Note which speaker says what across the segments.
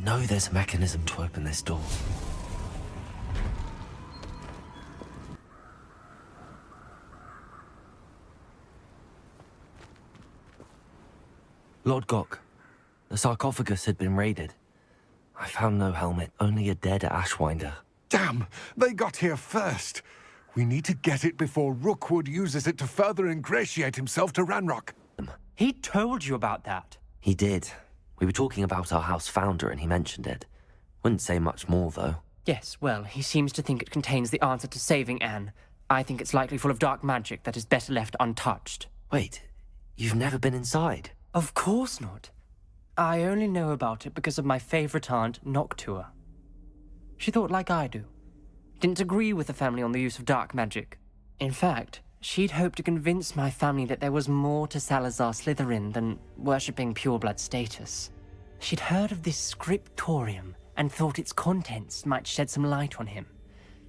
Speaker 1: know there's a mechanism to open this door. Lord Gok, the sarcophagus had been raided. I found no helmet, only a dead Ashwinder.
Speaker 2: Damn! They got here first! We need to get it before Rookwood uses it to further ingratiate himself to Ranrock.
Speaker 3: He told you about that.
Speaker 1: He did. We were talking about our house founder and he mentioned it. Wouldn't say much more, though.
Speaker 3: Yes, well, he seems to think it contains the answer to saving Anne. I think it's likely full of dark magic that is better left untouched.
Speaker 1: Wait, you've never been inside?
Speaker 3: Of course not. I only know about it because of my favorite aunt, Noctua. She thought like I do. Didn't agree with the family on the use of dark magic. In fact, she'd hoped to convince my family that there was more to Salazar Slytherin than worshipping pureblood status. She'd heard of this scriptorium and thought its contents might shed some light on him.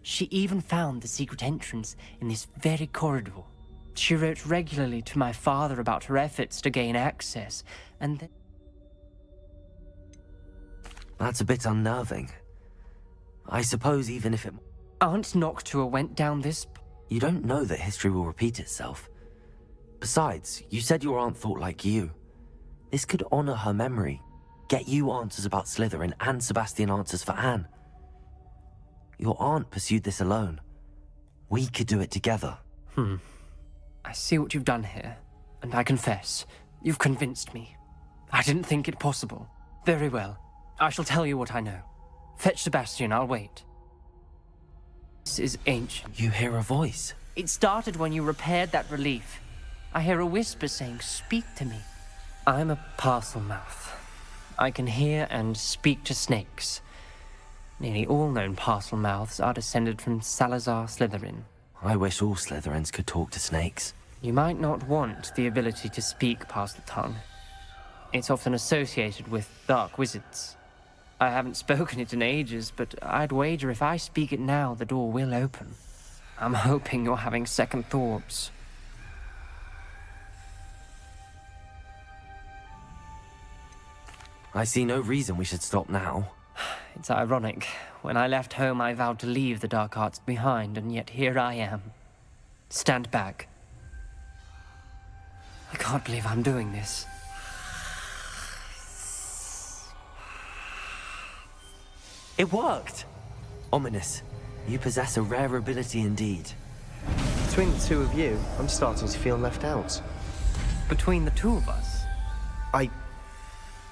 Speaker 3: She even found the secret entrance in this very corridor. She wrote regularly to my father about her efforts to gain access, and then...
Speaker 1: That's a bit unnerving. I suppose even if it...
Speaker 3: Aunt Noctua went down this...
Speaker 1: You don't know that history will repeat itself. Besides, you said your aunt thought like you. This could honor her memory, get you answers about Slytherin and Sebastian answers for Anne. Your aunt pursued this alone. We could do it together.
Speaker 3: I see what you've done here, and I confess, you've convinced me. I didn't think it possible. Very well. I shall tell you what I know. Fetch Sebastian, I'll wait. This is ancient.
Speaker 1: You hear a voice.
Speaker 3: It started when you repaired that relief. I hear a whisper saying, "Speak to me." I'm a parcel mouth. I can hear and speak to snakes. Nearly all known parcel mouths are descended from Salazar Slytherin.
Speaker 1: I wish all Slytherins could talk to snakes.
Speaker 3: You might not want the ability to speak past the tongue. It's often associated with dark wizards. I haven't spoken it in ages, but I'd wager if I speak it now, the door will open. I'm hoping you're having second thoughts.
Speaker 1: I see no reason we should stop now.
Speaker 3: It's ironic. When I left home, I vowed to leave the dark arts behind, and yet here I am. Stand back. I can't believe I'm doing this.
Speaker 1: It worked! Ominous. You possess a rare ability indeed.
Speaker 4: Between the two of you, I'm starting to feel left out.
Speaker 3: Between the two of us?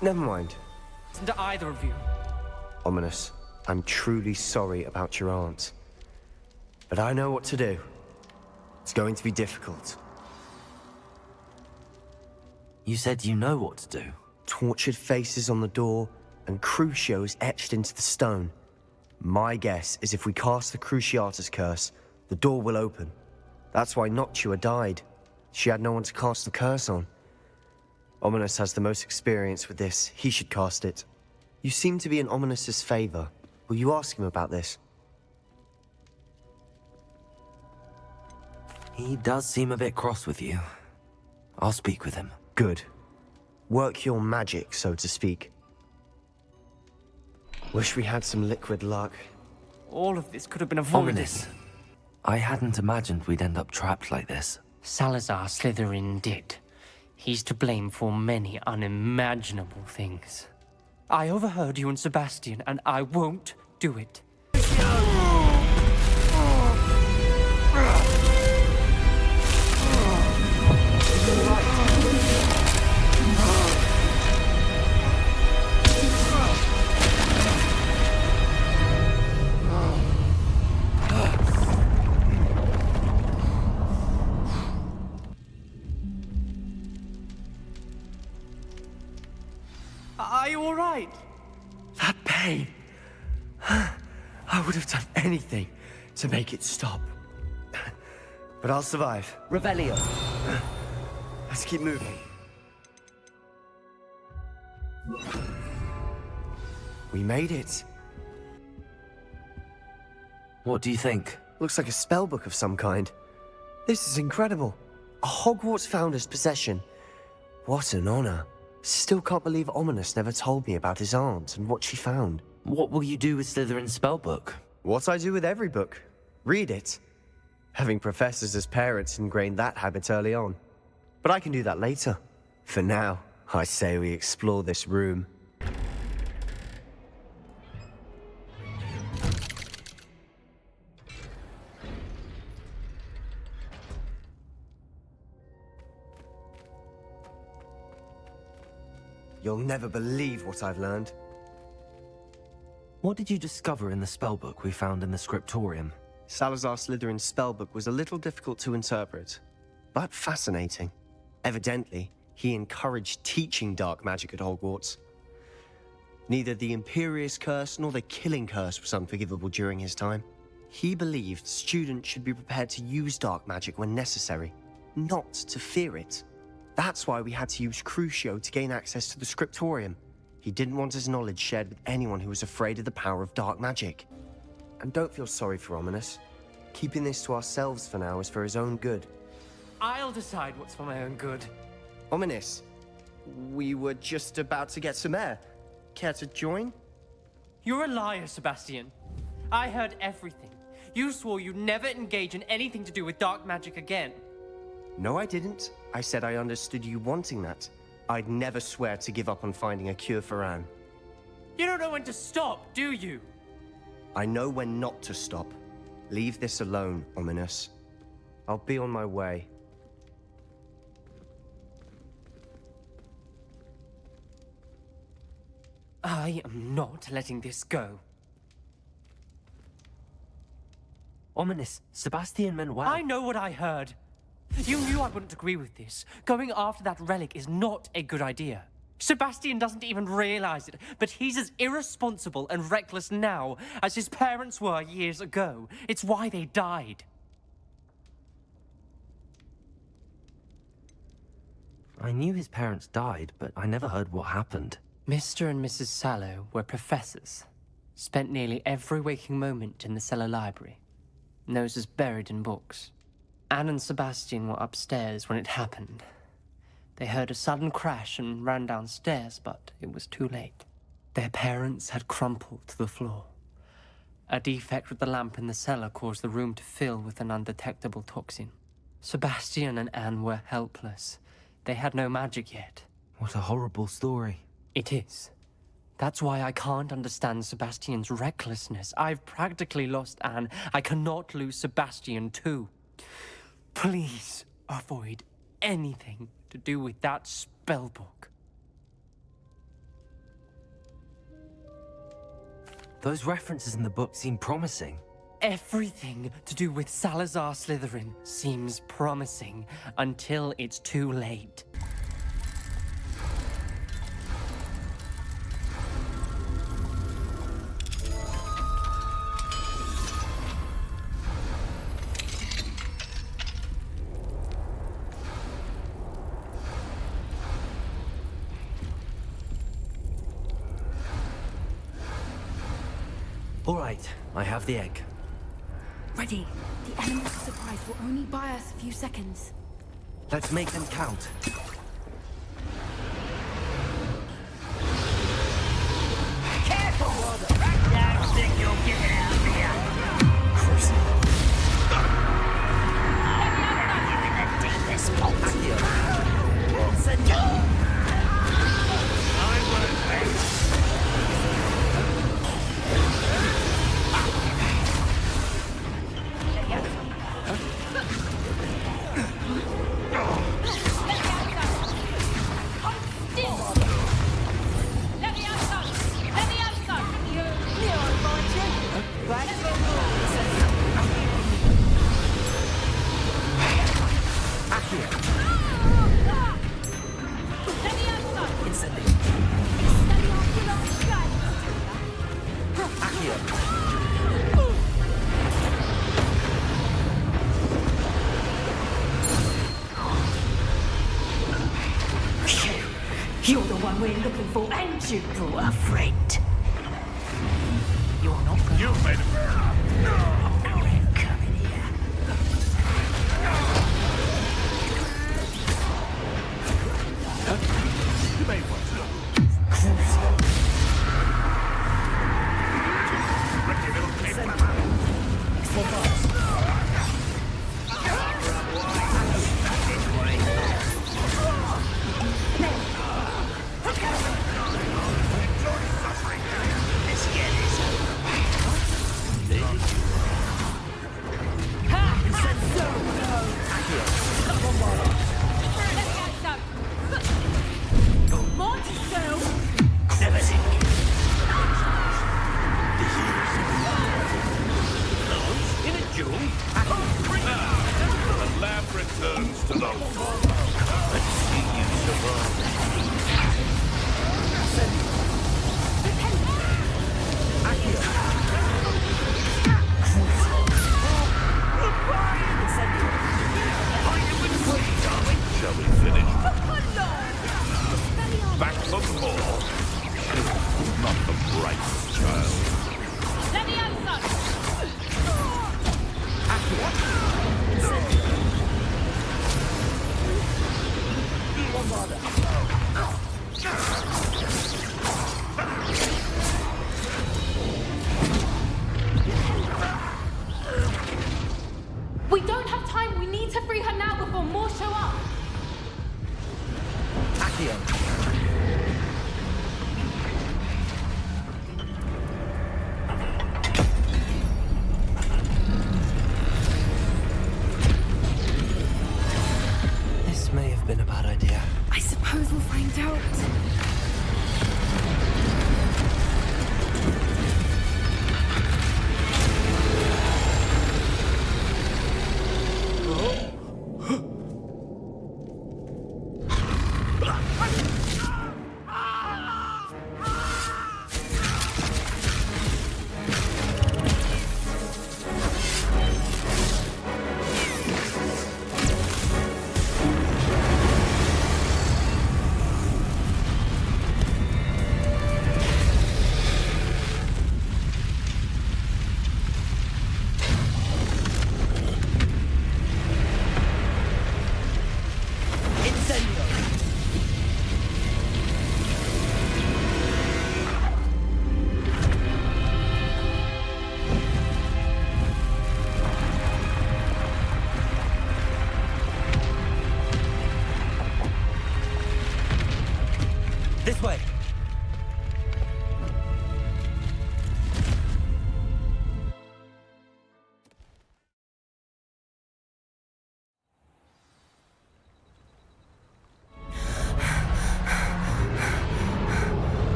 Speaker 4: Never mind.
Speaker 3: Listen to either of you.
Speaker 4: Ominous, I'm truly sorry about your aunt. But I know what to do. It's going to be difficult.
Speaker 1: You said you know what to do.
Speaker 4: Tortured faces on the door, and Crucios etched into the stone. My guess is if we cast the Cruciatus curse, the door will open. That's why Noctua died. She had no one to cast the curse on. Ominous has the most experience with this. He should cast it. You seem to be in Ominous's favor. Will you ask him about this?
Speaker 1: He does seem a bit cross with you. I'll speak with him.
Speaker 4: Good. Work your magic, so to speak. Wish we had some liquid luck.
Speaker 3: All of this could have been avoided.
Speaker 1: Ominous. I hadn't imagined we'd end up trapped like this.
Speaker 3: Salazar Slytherin did. He's to blame for many unimaginable things. I overheard you and Sebastian, and I won't do it. Are you all right?
Speaker 4: That pain. I would have done anything to make it stop. But I'll survive.
Speaker 3: Revelio.
Speaker 4: Let's keep moving. We made it.
Speaker 1: What do you think?
Speaker 4: Looks like a spellbook of some kind. This is incredible. A Hogwarts founder's possession. What an honor. Still can't believe Ominous never told me about his aunt and what she found.
Speaker 1: What will you do with Slytherin's spellbook?
Speaker 4: What I do with every book. Read it. Having professors as parents ingrained that habit early on. But I can do that later. For now, I say we explore this room. You'll never believe what I've learned.
Speaker 1: What did you discover in the spellbook we found in the scriptorium?
Speaker 4: Salazar Slytherin's spellbook was a little difficult to interpret, but fascinating. Evidently, he encouraged teaching dark magic at Hogwarts. Neither the Imperious Curse nor the Killing Curse was unforgivable during his time. He believed students should be prepared to use dark magic when necessary, not to fear it. That's why we had to use Crucio to gain access to the scriptorium. He didn't want his knowledge shared with anyone who was afraid of the power of dark magic. And don't feel sorry for Ominous. Keeping this to ourselves for now is for his own good.
Speaker 3: I'll decide what's for my own good.
Speaker 4: Ominous, we were just about to get some air. Care to join?
Speaker 3: You're a liar, Sebastian. I heard everything. You swore you'd never engage in anything to do with dark magic again.
Speaker 4: No, I didn't. I said I understood you wanting that. I'd never swear to give up on finding a cure for Anne.
Speaker 3: You don't know when to stop, do you?
Speaker 4: I know when not to stop. Leave this alone, Ominous. I'll be on my way.
Speaker 3: I am not letting this go.
Speaker 1: Ominous, Sebastian meant well.
Speaker 3: I know what I heard. You knew I wouldn't agree with this. Going after that relic is not a good idea. Sebastian doesn't even realize it, but he's as irresponsible and reckless now as his parents were years ago. It's why they died.
Speaker 1: I knew his parents died, but I never heard what happened.
Speaker 3: Mr. and Mrs. Sallow were professors. Spent nearly every waking moment in the cellar library. Noses buried in books. Anne and Sebastian were upstairs when it happened. They heard a sudden crash and ran downstairs, but it was too late. Their parents had crumpled to the floor. A defect with the lamp in the cellar caused the room to fill with an undetectable toxin. Sebastian and Anne were helpless. They had no magic yet.
Speaker 1: What a horrible story.
Speaker 3: It is. That's why I can't understand Sebastian's recklessness. I've practically lost Anne. I cannot lose Sebastian too. Please avoid anything to do with that spellbook.
Speaker 1: Those references in the book seem promising.
Speaker 3: Everything to do with Salazar Slytherin seems promising until it's too late.
Speaker 1: All right, I have the egg.
Speaker 5: Ready. The element of surprise will only buy us a few seconds.
Speaker 1: Let's make them count.
Speaker 6: Careful, Walter. Right down, think you'll get it out of here. In the deepest vault. It's a no. I won't wait.
Speaker 5: You're the one we're looking for, and you brought a friend.
Speaker 6: You're not gonna... You made it. Come in here. You made one.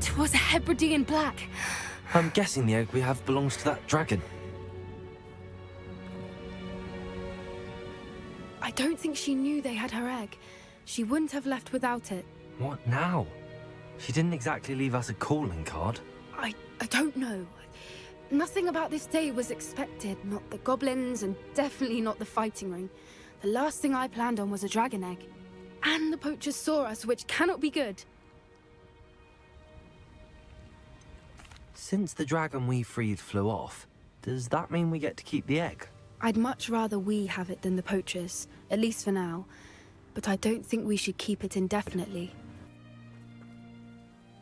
Speaker 5: It was a Hebridean black.
Speaker 1: I'm guessing the egg we have belongs to that dragon.
Speaker 5: I don't think she knew they had her egg. She wouldn't have left without it.
Speaker 1: What now? She didn't exactly leave us a calling card.
Speaker 5: I don't know. Nothing about this day was expected. Not the goblins, and definitely not the fighting ring. The last thing I planned on was a dragon egg. And the poachers saw us, which cannot be good.
Speaker 1: Since the dragon we freed flew off, does that mean we get to keep the egg?
Speaker 5: I'd much rather we have it than the poachers, at least for now. But I don't think we should keep it indefinitely.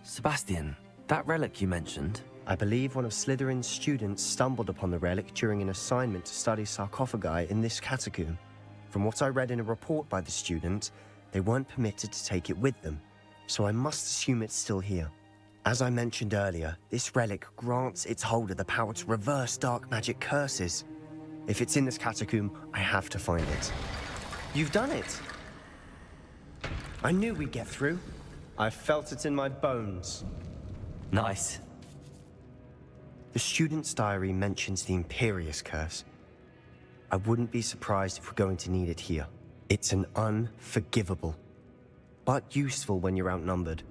Speaker 1: Sebastian, that relic you mentioned,
Speaker 4: I believe one of Slytherin's students stumbled upon the relic during an assignment to study sarcophagi in this catacomb. From what I read in a report by the student, they weren't permitted to take it with them, so I must assume it's still here. As I mentioned earlier, this relic grants its holder the power to reverse dark magic curses. If it's in this catacomb, I have to find it. You've done it! I knew we'd get through. I felt it in my bones.
Speaker 1: nice.
Speaker 4: The student's diary mentions the Imperious Curse. I wouldn't be surprised if we're going to need it here. It's an unforgivable, but useful when you're outnumbered.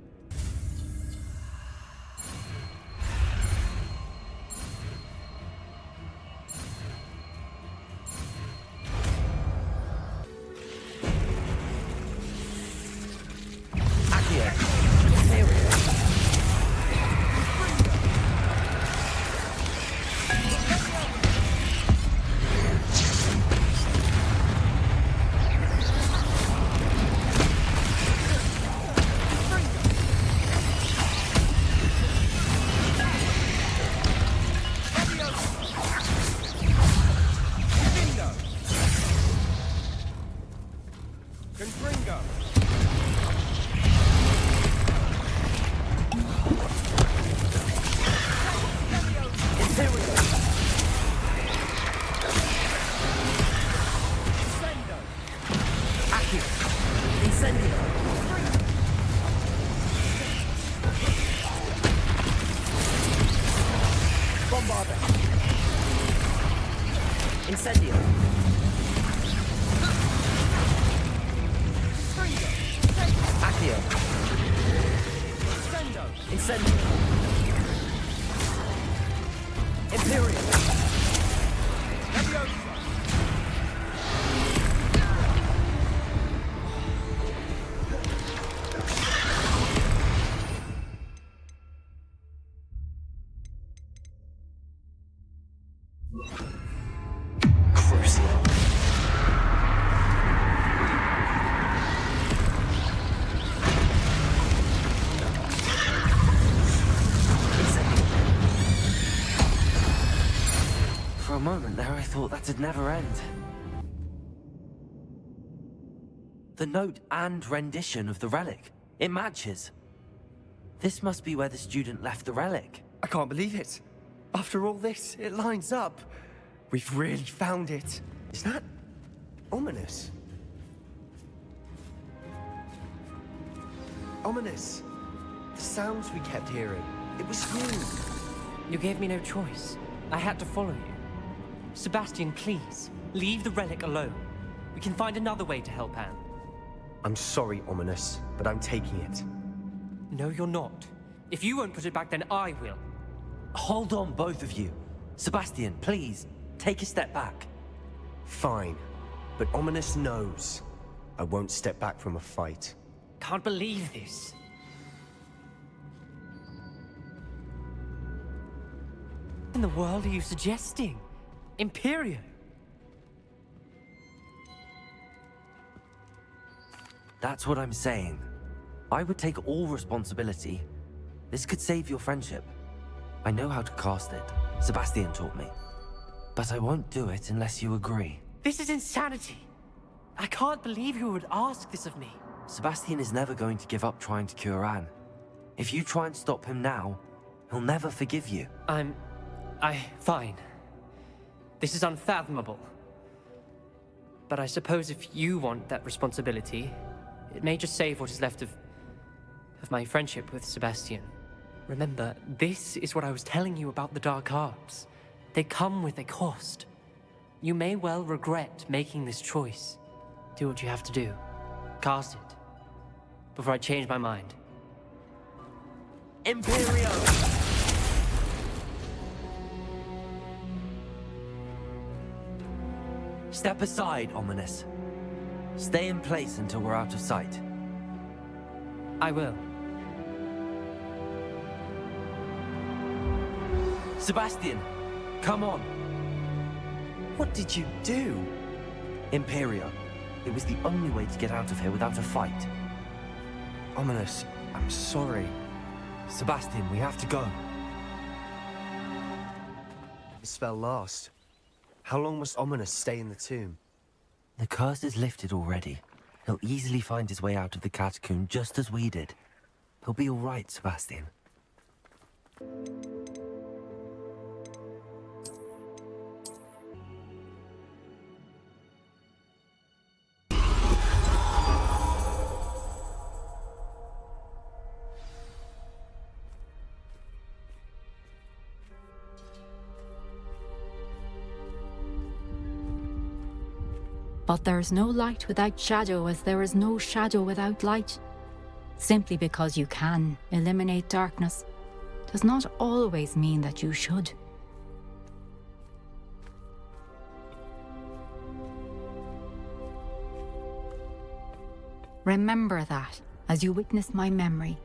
Speaker 1: Incendio. Accio. Incendio. Imperial. For a moment there, I thought that'd never end. The note and rendition of the relic. It matches. This must be where the student left the relic.
Speaker 4: I can't believe it. After all this, it lines up. We've really found it. Is that ominous? Ominous. The sounds we kept hearing. It was you.
Speaker 3: You gave me no choice. I had to follow you. Sebastian, please, leave the relic alone. We can find another way to help Anne.
Speaker 4: I'm sorry, Ominous, but I'm taking it.
Speaker 3: No, you're not. If you won't put it back, then I will.
Speaker 1: Hold on, both of you. Sebastian, please, take a step back.
Speaker 4: Fine, but Ominous knows I won't step back from a fight.
Speaker 3: Can't believe this. What in the world are you suggesting? Imperial?
Speaker 1: That's what I'm saying. I would take all responsibility. This could save your friendship. I know how to cast it. Sebastian taught me. But I won't do it unless you agree.
Speaker 3: This is insanity. I can't believe you would ask this of me.
Speaker 1: Sebastian is never going to give up trying to cure Anne. If you try and stop him now, he'll never forgive you.
Speaker 3: Fine. This is unfathomable. But I suppose if you want that responsibility, it may just save what is left of my friendship with Sebastian. Remember, this is what I was telling you about the dark arts. They come with a cost. You may well regret making this choice. Do what you have to do. Cast it. Before I change my mind.
Speaker 1: Imperio! Step aside, Ominous. Stay in place until we're out of sight.
Speaker 3: I will.
Speaker 1: Sebastian, come on.
Speaker 4: What did you do?
Speaker 1: Imperio. It was the only way to get out of here without a fight.
Speaker 4: Ominous, I'm sorry.
Speaker 1: Sebastian, we have to go.
Speaker 4: The spell last. How long must Ominous stay in the tomb?
Speaker 1: The curse is lifted already. He'll easily find his way out of the catacomb just as we did. He'll be all right, Sebastian.
Speaker 6: But there is no light without shadow, as there is no shadow without light. Simply because you can eliminate darkness does not always mean that you should. Remember that as you witness my memory.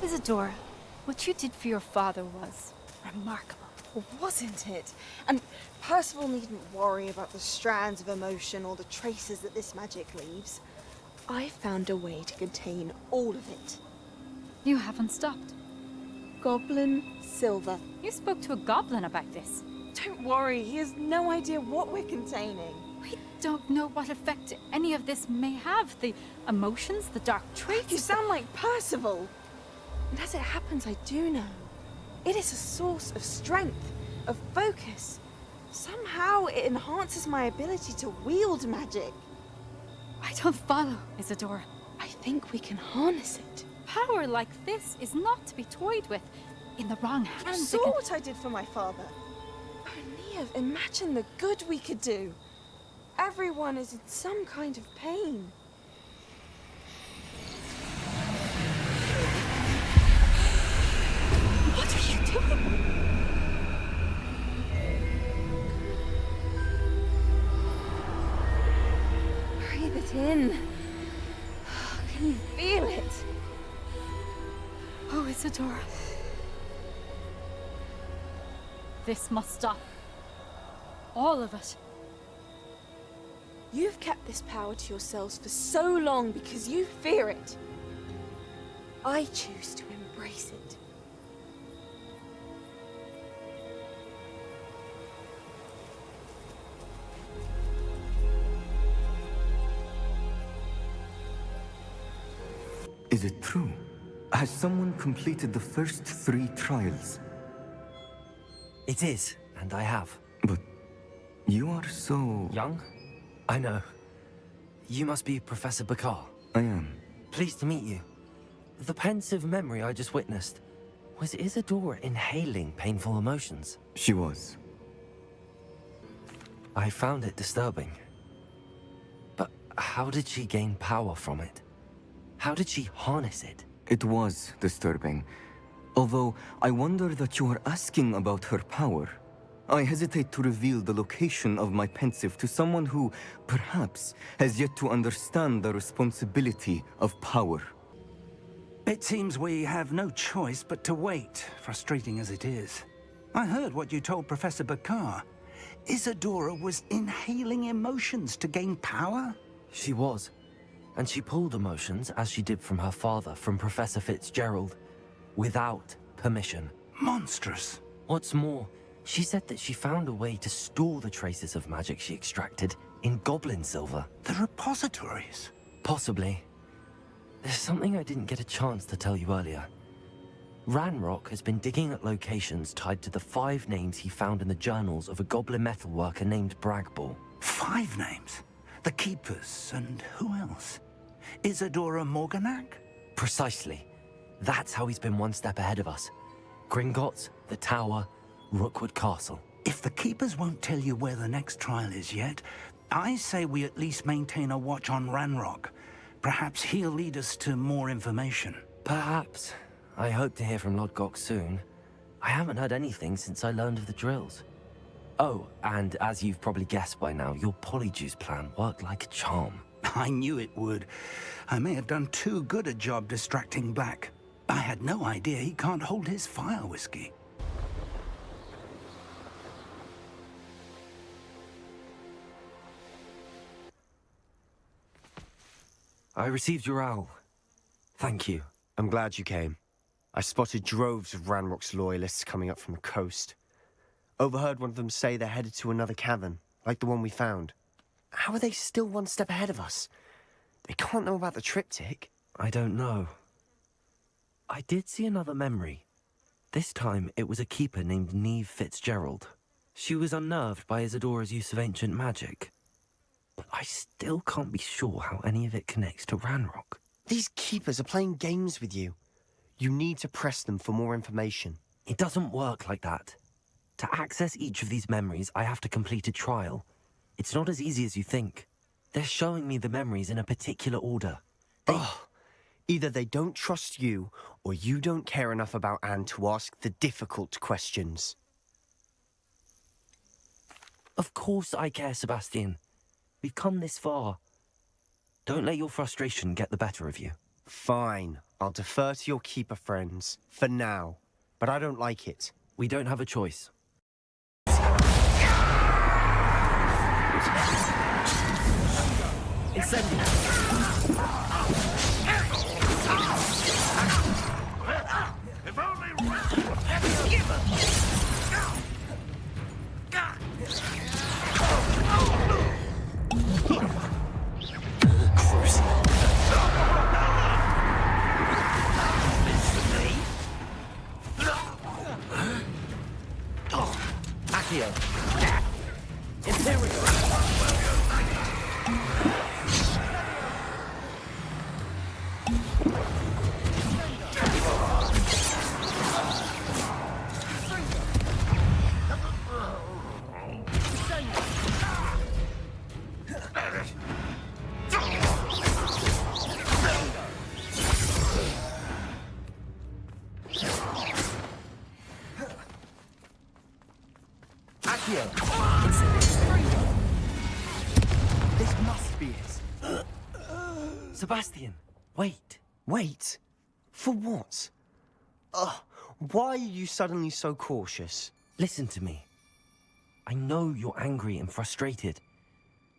Speaker 7: Isadora, what you did for your father was remarkable.
Speaker 8: Well, wasn't it? And Percival needn't worry about the strands of emotion or the traces that this magic leaves. I found a way to contain all of it.
Speaker 7: You haven't stopped.
Speaker 8: Goblin Silver.
Speaker 7: You spoke to a goblin about this.
Speaker 8: Don't worry, he has no idea what we're containing.
Speaker 7: We don't know what effect any of this may have. The emotions, the dark traits.
Speaker 8: You sound like Percival. And as it happens, I do know. It is a source of strength, of focus. Somehow it enhances my ability to wield magic.
Speaker 7: I don't follow, Isadora.
Speaker 8: I think we can harness it.
Speaker 7: Power like this is not to be toyed with. In the wrong
Speaker 8: You
Speaker 7: hands,
Speaker 8: saw what I did for my father. Oh, Neve, imagine the good we could do. Everyone is in some kind of pain.
Speaker 7: What are you doing?
Speaker 8: Breathe it in. Can you feel it?
Speaker 7: Oh, Isadora. This must stop. All of it.
Speaker 8: You've kept this power to yourselves for so long because you fear it. I choose to embrace it.
Speaker 9: Is it true? Has someone completed the first 3 trials?
Speaker 1: It is, and I have.
Speaker 9: But you are so...
Speaker 1: Young? I know. You must be Professor Bakar.
Speaker 9: I am.
Speaker 1: Pleased to meet you. The pensive memory I just witnessed, was Isadora inhaling painful emotions?
Speaker 9: She was.
Speaker 1: I found it disturbing. But how did she gain power from it? How did she harness it?
Speaker 9: It was disturbing. Although, I wonder that you are asking about her power. I hesitate to reveal the location of my pensive to someone who, perhaps, has yet to understand the responsibility of power.
Speaker 10: It seems we have no choice but to wait, frustrating as it is. I heard what you told Professor Bakar. Isadora was inhaling emotions to gain power?
Speaker 1: She was. And she pulled emotions, as she did from her father, from Professor Fitzgerald, without permission.
Speaker 10: Monstrous.
Speaker 1: What's more, she said that she found a way to store the traces of magic she extracted in goblin silver.
Speaker 10: The repositories?
Speaker 1: Possibly. There's something I didn't get a chance to tell you earlier. Ranrock has been digging at locations tied to the 5 names he found in the journals of a goblin metalworker named Bragball.
Speaker 10: 5 names? The Keepers, and who else? Isadora Morganac?
Speaker 1: Precisely. That's how he's been one step ahead of us. Gringotts, the Tower, Rookwood Castle.
Speaker 10: If the Keepers won't tell you where the next trial is yet, I say we at least maintain a watch on Ranrock. Perhaps he'll lead us to more information.
Speaker 1: Perhaps. I hope to hear from Lodgok soon. I haven't heard anything since I learned of the drills. Oh, and as you've probably guessed by now, your Polyjuice plan worked like a charm.
Speaker 10: I knew it would. I may have done too good a job distracting Black. I had no idea he can't hold his fire whiskey.
Speaker 1: I received your owl. Thank you.
Speaker 4: I'm glad you came. I spotted droves of Ranrock's loyalists coming up from the coast. Overheard one of them say they're headed to another cavern, like the one we found. How are they still one step ahead of us? They can't know about the triptych.
Speaker 1: I don't know. I did see another memory. This time, it was a keeper named Neve Fitzgerald. She was unnerved by Isadora's use of ancient magic. But I still can't be sure how any of it connects to Ranrock.
Speaker 4: These keepers are playing games with you. You need to press them for more information.
Speaker 1: It doesn't work like that. To access each of these memories, I have to complete a trial. It's not as easy as you think. They're showing me the memories in a particular order.
Speaker 4: Either they don't trust you, or you don't care enough about Anne to ask the difficult questions.
Speaker 1: Of course I care, Sebastian. We've come this far. Don't let your frustration get the better of you.
Speaker 4: Fine. I'll defer to your keeper friends, for now. But I don't like it.
Speaker 1: We don't have a choice. Accio. Imperial. This must be it. Sebastian, wait.
Speaker 4: Wait? For what? Why are you suddenly so cautious?
Speaker 1: Listen to me. I know you're angry and frustrated,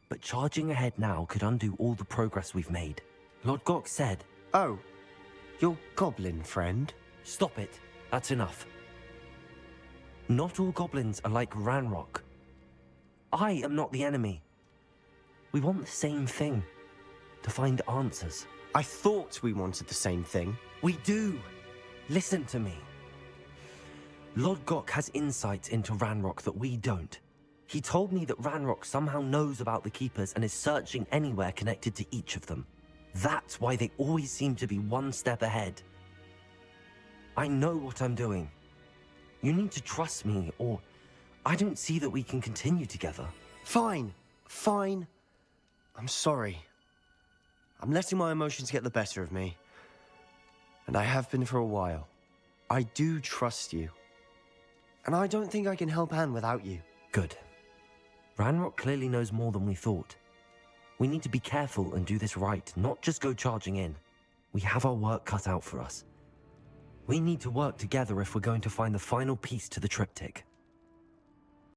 Speaker 1: but charging ahead now could undo all the progress we've made. Lord Gok said...
Speaker 4: Oh, your goblin friend?
Speaker 1: Stop it. That's enough. Not all goblins are like Ranrock. I am not the enemy. We want the same thing. To find answers.
Speaker 4: I thought we wanted the same thing.
Speaker 1: We do. Listen to me. Lord Gok has insights into Ranrock that we don't. He told me that Ranrock somehow knows about the Keepers and is searching anywhere connected to each of them. That's why they always seem to be one step ahead. I know what I'm doing. You need to trust me, or I don't see that we can continue together.
Speaker 4: Fine. Fine. I'm sorry. I'm letting my emotions get the better of me. And I have been for a while. I do trust you. And I don't think I can help Anne without you.
Speaker 1: Good. Ranrock clearly knows more than we thought. We need to be careful and do this right, not just go charging in. We have our work cut out for us. We need to work together if we're going to find the final piece to the triptych.